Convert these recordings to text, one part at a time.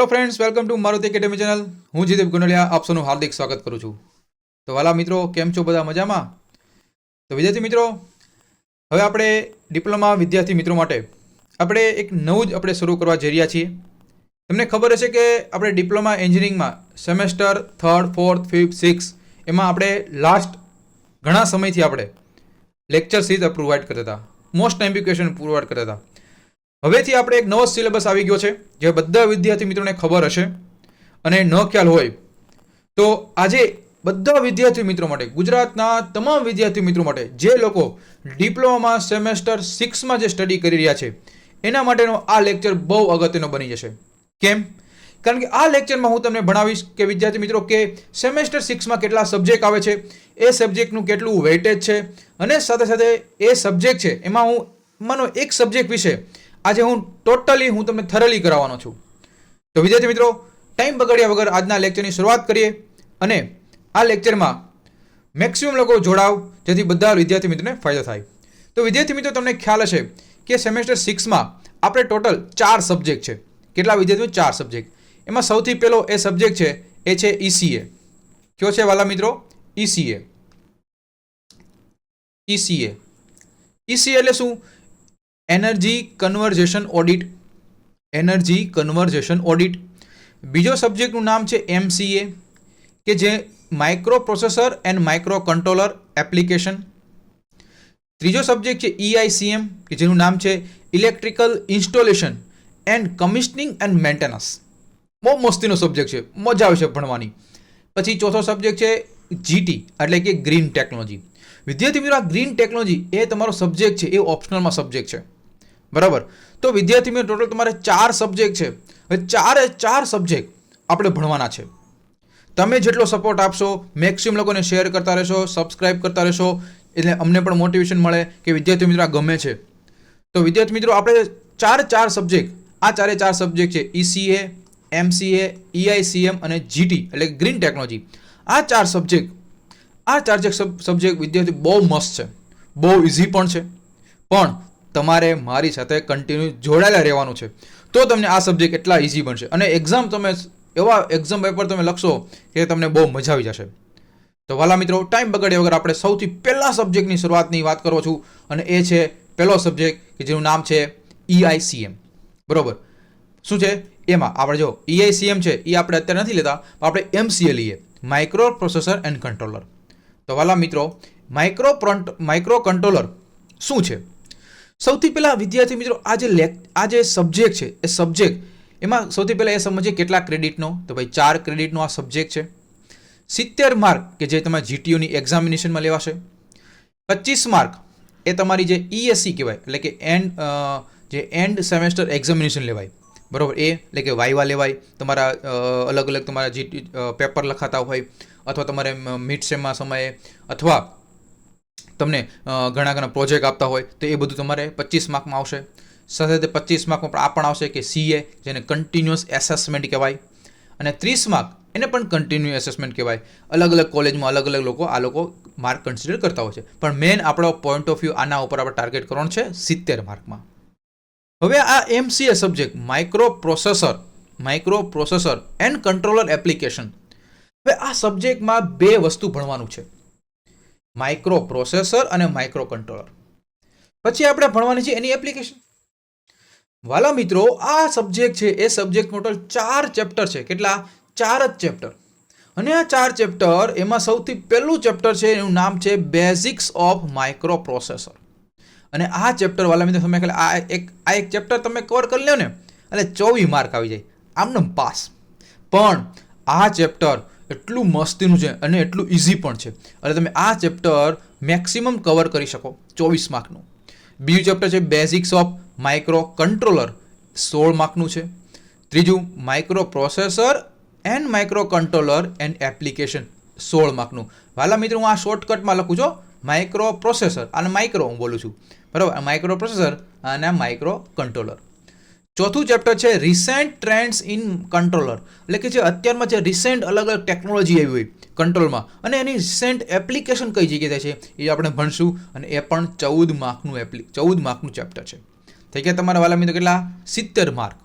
Hello friends, welcome to Maruti academy channel. હું જીદેવ ગુંડલિયા આપ સૌનું હાર્દિક સ્વાગત કરું છું. તો વાલા મિત્રો, કેમ છો બધા? મજામાં? તો વિદ્યાર્થી મિત્રો, હવે આપણે ડિપ્લોમા વિદ્યાર્થી મિત્રો માટે આપણે એક નવું જ આપણે શરૂ કરવા જઈ રહ્યા છીએ. તમને ખબર હશે કે આપણે ડિપ્લોમા એન્જિનિયરિંગમાં semester 3rd 4th 5th 6th એમાં આપણે લાસ્ટ ઘણા સમયથી આપણે લેક્ચર સીરીઝ પ્રોવાઈડ કરતા હતા, મોસ્ટ ટાઈમ ક્વેશ્ચન પ્રોવાઈડ કરતા હતા. હવેથી આપણે એક નવો સિલેબસ આવી ગયો છે જે બધા વિદ્યાર્થી મિત્રોને ખબર હશે અને ન ખ્યાલ હોય તો આજે બધા વિદ્યાર્થી મિત્રો માટે, ગુજરાતના તમામ વિદ્યાર્થી મિત્રો માટે જે લોકો ડિપ્લોમામાં સેમેસ્ટર 6માં જે સ્ટડી કરી રહ્યા છે એના માટેનો આ લેક્ચર બહુ અગત્યનો બની જશે. કેમ? કારણ કે આ લેક્ચરમાં હું તમને ભણાવીશ કે વિદ્યાર્થી મિત્રો કે સેમેસ્ટર 6માં કેટલા સબ્જેક્ટ આવે છે, એ સબ્જેક્ટનું કેટલું વેઇટેજ છે, અને સાથે સાથે એ સબ્જેક્ટ છે એમાં હું માનો એક સબ્જેક્ટ વિશે આજે હું તમને થરલી કરાવવાનો છું. તો વિદ્યાર્થી મિત્રો, ટાઈમ બગાડ્યા વગર આજના લેક્ચરની શરૂઆત કરીએ અને આ લેક્ચરમાં મેક્સિમમ લોકો જોડાવ જેથી બધા વિદ્યાર્થી મિત્રોને ફાયદો થાય. તો વિદ્યાર્થી મિત્રો, તમને ખ્યાલ હશે કે સેમેસ્ટર 6માં આપણે ટોટલ 4 સબ્જેક્ટ છે. કેટલા વિદ્યાર્થીઓ? 4 સબ્જેક્ટ. એમાં સૌથી પહેલો એ સબ્જેક્ટ છે એ છે ECA. કયો છે વાલા મિત્રો? ECA. ECA એટલે શું? Energy conversion audit. Energy conversion audit. બીજો સબ્જેક્ટનું નામ છે MCA કે જે micro processor and micro controller application. ત્રીજો સબ્જેક્ટ છે EICM કે જેનું નામ છે electrical installation and commissioning and maintenance. બહુ મસ્તીનો સબ્જેક્ટ છે, મજા આવશે ભણવાની. પછી ચોથો સબ્જેક્ટ છે GT એટલે કે ગ્રીન ટેકનોલોજી. વિદ્યાર્થી મિત્રો, આ ગ્રીન ટેકનોલોજી એ તમારો સબ્જેક્ટ છે, એ ઓપ્શનલમાં સબ્જેક્ટ છે, બરાબર? તો વિદ્યાર્થી મિત્રો, ટોટલ તમારે 4 સબ્જેક્ટ છે. હવે 4 સબ્જેક્ટ આપણે ભણવાના છે. તમે જેટલો સપોર્ટ આપશો, મેક્સિમમ લોકોને શેર કરતા રહેશો, સબસ્ક્રાઇબ કરતા રહેશો, એટલે અમને પણ મોટિવેશન મળે કે વિદ્યાર્થી મિત્રો આ ગમે છે. તો વિદ્યાર્થી મિત્રો, આપણે 4 સબ્જેક્ટ, આ 4 સબ્જેક્ટ છે ECA, MCA, EICM અને GT એટલે ગ્રીન ટેકનોલોજી. આ 4 સબ્જેક્ટ વિદ્યાર્થી બહુ મસ્ત છે, બહુ ઇઝી પણ છે, પણ તમારે મારી સાથે કન્ટિન્યુ જોડાયેલા રહેવાનું છે તો તમને આ સબ્જેક્ટ એટલા ઇઝી બનશે અને એવા એક્ઝામ પેપર તમે લખશો કે તમને બહુ મજા આવી જશે. તો વાલા મિત્રો, ટાઈમ બગાડ્યા વગર આપણે સૌથી પહેલા સબ્જેક્ટની શરૂઆતની વાત કરું છું અને એ છે પહેલો સબ્જેક્ટ કે જેનું નામ છે EICM. બરોબર? શું છે એમાં? આપણે જો EICM છે એ આપણે અત્યારે નથી લેતા, આપણે MCA લઈએ, માઇક્રો પ્રોસેસર એન્ડ કંટ્રોલર. તો વાલા મિત્રો, માઇક્રો કંટ્રોલર શું છે? સૌથી પહેલા વિદ્યાર્થી મિત્રો, આ જે સબ્જેક્ટ છે એ સબ્જેક્ટ એમાં સૌથી પહેલા એ સમજીએ કેટલા ક્રેડિટનો. તો ભાઈ 4 ક્રેડિટનો આ સબ્જેક્ટ છે. 70 માર્ક કે જે તમારા GTUની એક્ઝામિનેશનમાં લેવાશે. 25 માર્ક એ તમારી જે ESC કહેવાય એટલે કે એન્ડ સેમેસ્ટર એક્ઝામિનેશન લેવાય, બરોબર? એ એટલે કે વાઇવા લેવાય. તમારા અલગ અલગ તમારા પેપર લખાતા હોય અથવા તમારે મિડ સેમમાં સમયે અથવા તમને ઘણા પ્રોજેક્ટ આપતા હોય તો એ બધું તમારે 25 માર્કમાં આવશે. સાથે 25 માર્કમાં આ પણ આવશે કે CA જેને કન્ટિન્યુઅસ એસેસમેન્ટ કહેવાય, અને 30 માર્ક એને પણ કન્ટિન્યુ એસેસમેન્ટ કહેવાય. અલગ અલગ કોલેજમાં અલગ અલગ લોકો માર્ક કન્સિડર કરતા હોય છે, પણ મેન આપણો પોઈન્ટ ઓફ વ્યૂ આના ઉપર આપણે ટાર્ગેટ કરવાનું છે 70 માર્કમાં. હવે આ MCA subject micro processor and controller application. હવે આ સબ્જેક્ટમાં 2 વસ્તુ ભણવાનું છે, માઇક્રો પ્રોસેસર અને માઇક્રો કંટ્રોલર. પછી આપણે ભણવાની છે એની એપ્લિકેશન. વાલા મિત્રો, આ સબ્જેક્ટ છે એ સબ્જેક્ટ ટોટલ 4 ચેપ્ટર છે. કેટલા? 4 જ ચેપ્ટર. અને આ 4 ચેપ્ટર એમાં સૌથી પહેલું ચેપ્ટર છે એનું નામ છે બેઝિક્સ ઓફ માઇક્રો પ્રોસેસર. અને આ ચેપ્ટર વાલા મિત્રો, તમે આ એક ચેપ્ટર તમે કવર કરી લો ને એટલે 24 માર્ક આવી જાય, આમને પાસ. પણ આ ચેપ્ટર એટલું મસ્તીનું છે અને એટલું ઇઝી પણ છે એટલે તમે આ ચેપ્ટર મેક્સિમમ કવર કરી શકો 24 માર્કનું. બીજું ચેપ્ટર છે બેઝિક્સ ઓફ માઇક્રો કંટ્રોલર, 16 માર્કનું છે. ત્રીજું micro processor and micro controller and application, 16 માર્કનું. વાલા મિત્રો, હું આ શોર્ટકટમાં લખું છું, માઇક્રો પ્રોસેસર અને માઇક્રો હું બોલું છું, બરાબર? માઇક્રો પ્રોસેસર અને માઇક્રો કંટ્રોલર. ચોથું ચેપ્ટર છે રિસેન્ટ ટ્રેન્ડ્સ ઇન કંટ્રોલર એટલે કે જે અત્યારમાં જે રિસેન્ટ અલગ અલગ ટેકનોલોજી આવી હોય કંટ્રોલમાં અને એની રિસેન્ટ એપ્લિકેશન કઈ જગ્યાએ થાય છે એ આપણે ભણશું. અને એ પણ 14 માર્કનું ચેપ્ટર છે. થઈ ગયા તમારા વાલા મિત્રો કેટલા? 70 માર્ક.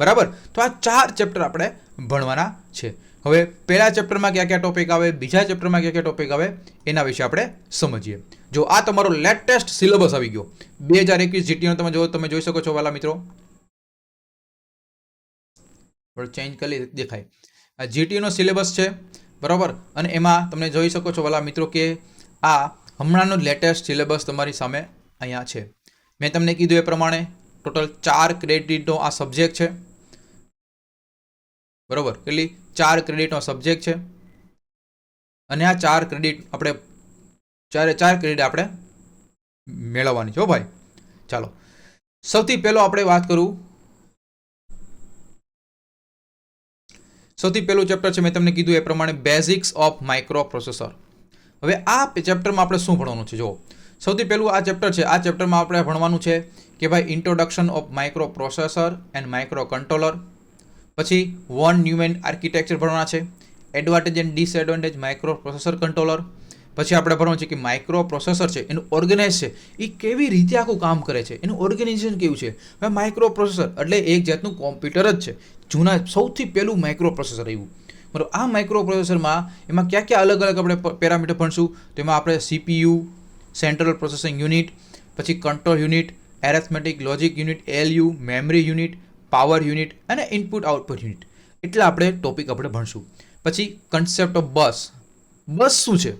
બરાબર. તો આ 4 ચેપ્ટર આપણે ભણવાના છે. હવે પહેલા ચેપ્ટરમાં કયા કયા ટોપિક આવે, બીજા ચેપ્ટરમાં કયા કયા ટોપિક આવે, એના વિશે આપણે સમજીએ. જો આ તમારો લેટેસ્ટ સિલેબસ આવી ગયો 2021 જીટીનો, તમે જોઈ શકો છો વાલા મિત્રો. ચેન્જ કરી દેખાય. આ જીટીનો સિલેબસ છે, બરાબર. અને એમાં તમે જોઈ શકો છો વાલા મિત્રો કે આ હમણાંનો લેટેસ્ટ સિલેબસ તમારી સામે અહીંયા છે. મેં તમને કીધું એ પ્રમાણે ટોટલ 4 ક્રેડિટનો આ સબ્જેક્ટ છે, બરાબર. કેટલી? 4 ક્રેડિટનો સબ્જેક્ટ છે. અને આ 4 ક્રેડિટ આપણે 4 ક્રેડિટ આપણે મેળવવાની છે ભાઈ. ચાલો, સૌથી પહેલો આપણે વાત કરું. સૌથી પહેલું ચેપ્ટર છે, મેં તમને કીધું એ પ્રમાણે બેઝિક્સ ઓફ માઇક્રો પ્રોસેસર. હવે આ ચેપ્ટરમાં આપણે શું ભણવાનું છે? જો સૌથી પહેલું આ ચેપ્ટર છે, આ ચેપ્ટરમાં આપણે ભણવાનું છે કે ભાઈ introduction of micro processor and micro controller. પછી વોન ન્યુમેન આર્કિટેક્ચર ભણવાના છે, advantage and disadvantage micro processor controller. પછી આપણે ભણવાનું છે કે માઇક્રો પ્રોસેસર છે એનું ઓર્ગેનાઇઝ છે, એ કેવી રીતે આખું કામ કરે છે, એનું ઓર્ગેનાઇઝેશન કેવું છે. હવે માઇક્રો પ્રોસેસર એટલે એક જાતનું કોમ્પ્યુટર જ છે. જૂના સૌથી પહેલું માઇક્રો પ્રોસેસર આવ્યું, બરાબર. આ માઇક્રો પ્રોસેસરમાં એમાં ક્યાં ક્યાં અલગ અલગ આપણે પેરામીટર ભણશું. તો એમાં આપણે CPU, સેન્ટ્રલ પ્રોસેસિંગ યુનિટ, પછી control unit, arithmetic logic unit, LU, memory unit, power unit અને ઇનપુટ આઉટપુટ યુનિટ, એટલા આપણે ટોપિક આપણે ભણશું. પછી કન્સેપ્ટ ઓફ બસ. બસ શું છે?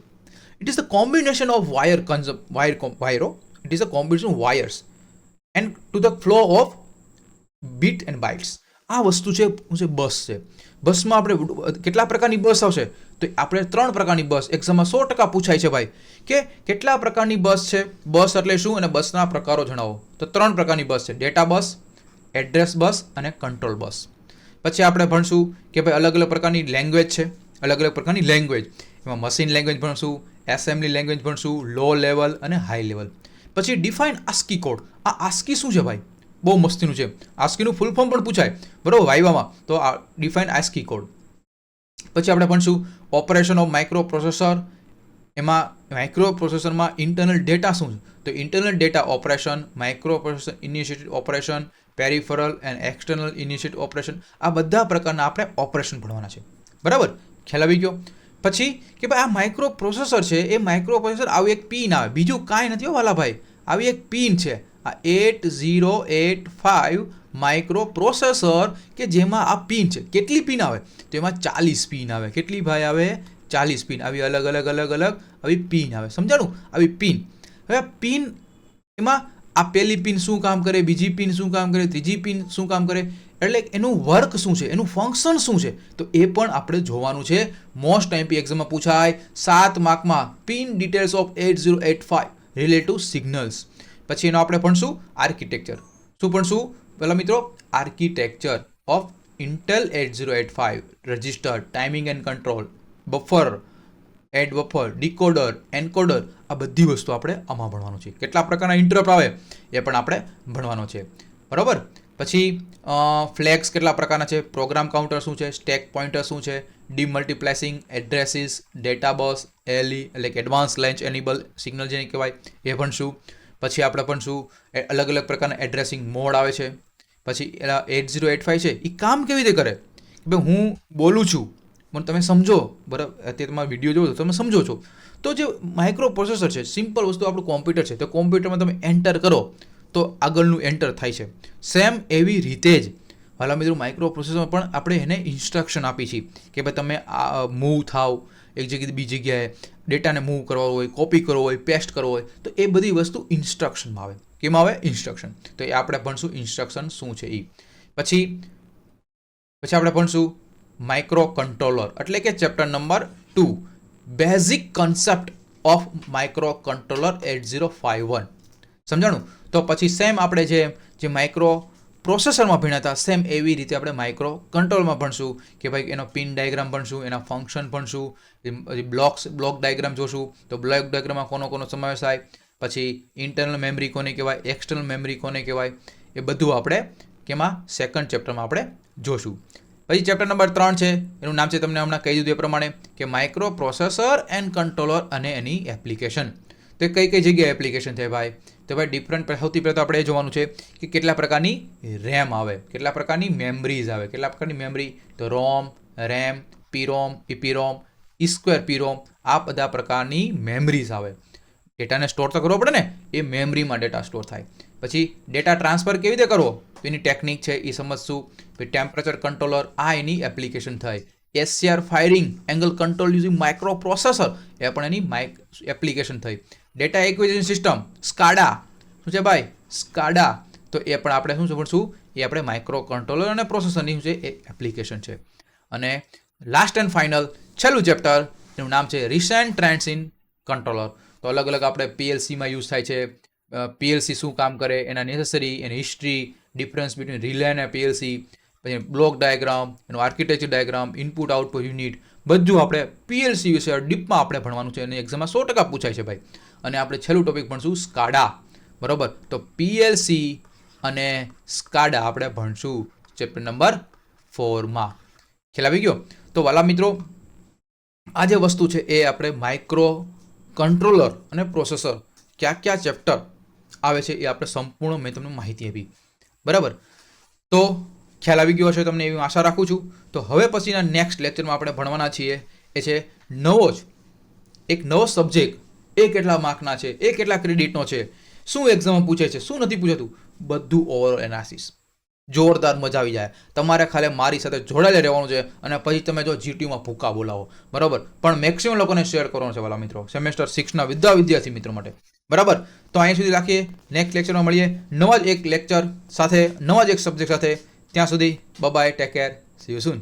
It is the combination of વાયરો. It is a combination of wires and to the flow of bit and bytes. આ વસ્તુ છે બસ છે. બસમાં આપણે કેટલા પ્રકારની બસ આવશે? તો આપણે 3 પ્રકારની બસ એક્ઝામમાં 100% પૂછાય છે ભાઈ, કે કેટલા પ્રકારની બસ છે, બસ એટલે શું અને બસના પ્રકારો જણાવો. તો 3 પ્રકારની બસ છે, ડેટા બસ, એડ્રેસ બસ અને કંટ્રોલ બસ. પછી આપણે ભણશું કે ભાઈ અલગ અલગ પ્રકારની લેંગ્વેજ છે, અલગ અલગ પ્રકારની લેંગ્વેજ. એમાં મશીન લેંગ્વેજ ભણશું, એસેમ્બલી લેંગ્વેજ ભણશું, લો લેવલ અને હાઈ લેવલ. પછી ડિફાઇન આસ્કી કોડ. આ આસ્કી શું છે ભાઈ? બહુ મસ્તીનું છે. આસ્કીનું ફૂલ ફોર્મ પણ પૂછાય, બરાબર, વાઇવામાં. તો આ ડિફાઇન આસ્કી કોડ. પછી આપણે ભણશું ઓપરેશન ઓફ માઇક્રો પ્રોસેસર. એમાં માઇક્રો પ્રોસેસરમાં ઇન્ટરનલ ડેટા શું છે? તો internal data operation, micro processor initiated operation, peripheral and external initiated operation. આ બધા પ્રકારના આપણે ઓપરેશન ભણવાના છે, બરાબર. ખ્યાલ આવી ગયો? પછી કે ભાઈ આ માઇક્રો પ્રોસેસર છે, એ માઇક્રો પ્રોસેસર આવી એક પિન આવે, બીજું કાંઈ નથી હો વાલા ભાઈ. આવી એક પિન છે, આ 8085 માઇક્રો પ્રોસેસર, કે જેમાં આ પિન છે. કેટલી પિન આવે? તો એમાં 40 પિન આવે. કેટલી ભાઈ આવે? 40 પિન. આવી અલગ અલગ અલગ અલગ આવી પિન આવે. સમજાણું? આવી પિન. હવે આ પિન એમાં આ પહેલી પિન શું કામ કરે, બીજી પિન શું કામ કરે, ત્રીજી પિન શું કામ કરે, એટલે એનું વર્ક શું છે, એનું ફંક્શન શું છે, તો એ પણ આપણે જોવાનું છે. મોસ્ટ MP એક્ઝામમાં પૂછાય 7 માર્કમાં. Pin details of 8085 relative signals. પછી એનો આપણે ભણશું આર્કિટેક્ચર. શું ભણશું પહેલા મિત્રો? Architecture of Intel 8085 register, timing and control, buffer, add buffer, decoder, encoder. આ બધી વસ્તુ આપણે આમાં ભણવાનું છે. કેટલા પ્રકારના ઇન્ટરપ્ટ આવે એ પણ આપણે ભણવાનો છે, બરાબર. પછી ફ્લેગ્સ કેટલા પ્રકારના છે, પ્રોગ્રામ કાઉન્ટર શું છે, સ્ટેક પોઇન્ટર શું છે, ડીમલ્ટીપ્લેસિંગ એડ્રેસીસ, ડેટા બસ, LE એટલે કે એડવાન્સ લેન્ચ એનેબલ સિગ્નલ જેને કહેવાય, એ ભણશું. પછી આપણે ભણશું અલગ અલગ પ્રકારના એડ્રેસિંગ મોડ આવે છે. પછી એના 8085 છે, એ કામ કેવી રીતે કરે? કે ભાઈ હું બોલું છું, મને તમે સમજો, બરાબર. અત્યારે તમારો વિડીયો જોવો તો તમે સમજો છો. તો જે માઇક્રો પ્રોસેસર છે, સિમ્પલ વસ્તુ આપણું કોમ્પ્યુટર છે, તો કોમ્પ્યુટરમાં તમે એન્ટર કરો તો આગળનું એન્ટર થાય છે. સેમ એવી રીતે જ વાલા મિત્રો માઇક્રો પ્રોસેસરમાં પણ આપણે એને ઇન્સ્ટ્રક્શન આપી છે કે ભાઈ તમે આ મૂવ થાવ એક જગ્યાએથી બીજી જગ્યાએ, ડેટાને મૂવ કરવો હોય, કોપી કરવો હોય, પેસ્ટ કરવો હોય, તો એ બધી વસ્તુ ઇન્સ્ટ્રક્શનમાં આવે. કેમાં આવે? ઇન્સ્ટ્રક્શન. તો એ આપણે ભણશું ઇન્સ્ટ્રક્શન શું છે એ. પછી આપણે ભણશું માઇક્રો કંટ્રોલર, એટલે કે chapter number 2, basic concept of micro controller 8051. સમજાણું? તો પછી સેમ આપણે જે માઇક્રો પ્રોસેસરમાં ભણ્યા હતા, સેમ એવી રીતે આપણે માઇક્રો કંટ્રોલમાં ભણશું કે ભાઈ એનો પિન ડાયાગ્રામ ભણશું, એના ફંક્શન ભણશું, બ્લોક ડાયાગ્રામ જોશું. તો બ્લોક ડાયાગ્રામમાં કોનો સમાવેશ થાય, પછી ઇન્ટરનલ મેમરી કોને કહેવાય, એક્સટર્નલ મેમરી કોને કહેવાય, એ બધું આપણે કેમાં સેકન્ડ ચેપ્ટરમાં આપણે જોશું. પછી ચેપ્ટર નંબર 3 છે, એનું નામ છે તમને હમણાં કહી દીધું એ પ્રમાણે કે માઇક્રો પ્રોસેસર એન્ડ કંટ્રોલર અને એની એપ્લિકેશન. તો એ કઈ કઈ જગ્યાએ એપ્લિકેશન થાય ભાઈ? તો ભાઈ ડિફરન્ટ, સૌથી પહેલાં તો આપણે એ જોવાનું છે કે કેટલા પ્રકારની રેમ આવે, કેટલા પ્રકારની મેમરીઝ આવે. કેટલા પ્રકારની મેમરી? તો રોમ, રેમ, પીરોમ, ઇપીરોમ, સ્ક્વેર પીરોમ, આ બધા પ્રકારની મેમરીઝ આવે. ડેટાને સ્ટોર તો કરવો પડે ને, એ મેમરીમાં ડેટા સ્ટોર થાય. પછી ડેટા ટ્રાન્સફર કેવી રીતે કરવો, તો એની ટેકનિક છે એ સમજશું. પછી ટેમ્પરેચર કંટ્રોલર, આ એની એપ્લિકેશન થાય. SCR firing, angle control using microprocessor, એ પણ એની એપ્લિકેશન થઈ. ડેટા એક્વિઝિશન સિસ્ટમ, સ્કાડા, શું છે ભાઈ? સ્કાડા, તો એ પણ આપણે શું સમજશું, એ આપણે માઇક્રો કંટ્રોલર અને પ્રોસેસરની શું છે એ એપ્લિકેશન છે. અને લાસ્ટ એન્ડ ફાઇનલ છેલ્લું ચેપ્ટર, એનું નામ છે રિસેન્ટ ટ્રેન્ડ્સ ઇન કંટ્રોલર. તો અલગ અલગ આપણે PLCમાં યુઝ થાય છે. PLC શું કામ કરે, એના નેસેસરી, એની હિસ્ટ્રી, ડિફરન્સ બિટવીન રિલે અને PLC, પછી બ્લોક ડાયાગ્રામ, એનું architecture diagram, input output unit, બધું આપણે PLC વિશે ડીપમાં આપણે ભણવાનું છે અને એક્ઝામમાં 100% પૂછાય છે ભાઈ. અને આપણે છેલ્લું ટોપિક ભણશું સ્કાડા, બરાબર. તો PLC અને સ્કાડા આપણે ભણશું ચેપ્ટર નંબર 4માં. ખ્યાલ આવી ગયો? તો વાલા મિત્રો, આ જે વસ્તુ છે એ આપણે માઇક્રો કંટ્રોલર અને પ્રોસેસર કયા કયા ચેપ્ટર આવે છે એ આપણે સંપૂર્ણ મેં તમને માહિતી આપી, બરાબર. તો ખ્યાલ આવી ગયો હશે તમને, એવી આશા રાખું છું. તો હવે પછીના નેક્સ્ટ લેક્ચરમાં આપણે ભણવાના છીએ એ છે એક નવો સબ્જેક્ટ, એ કેટલા માર્કના છે, એ કેટલા ક્રેડિટનો છે, શું એક્ઝામમાં પૂછે છે, શું નથી પૂછાતું, બધું ઓવરઓલ એનાલિસિસ. જોરદાર, મજા આવી જાય. તમારે ખાલી મારી સાથે જોડાયેલા રહેવાનું છે અને પછી તમે જો GTમાં ભૂકા બોલાવો, બરાબર. પણ મેક્સિમમ લોકોને શેર કરવાનું છે વાલા મિત્રો, સેમેસ્ટર 6ના વિદ્યાર્થી મિત્રો માટે, બરાબર. તો અહીં સુધી રાખીએ, નેક્સ્ટ લેક્ચરમાં મળીએ નવા જ એક લેક્ચર સાથે, નવા જ એક સબ્જેક્ટ સાથે. ત્યાં સુધી bye, take care, see you soon.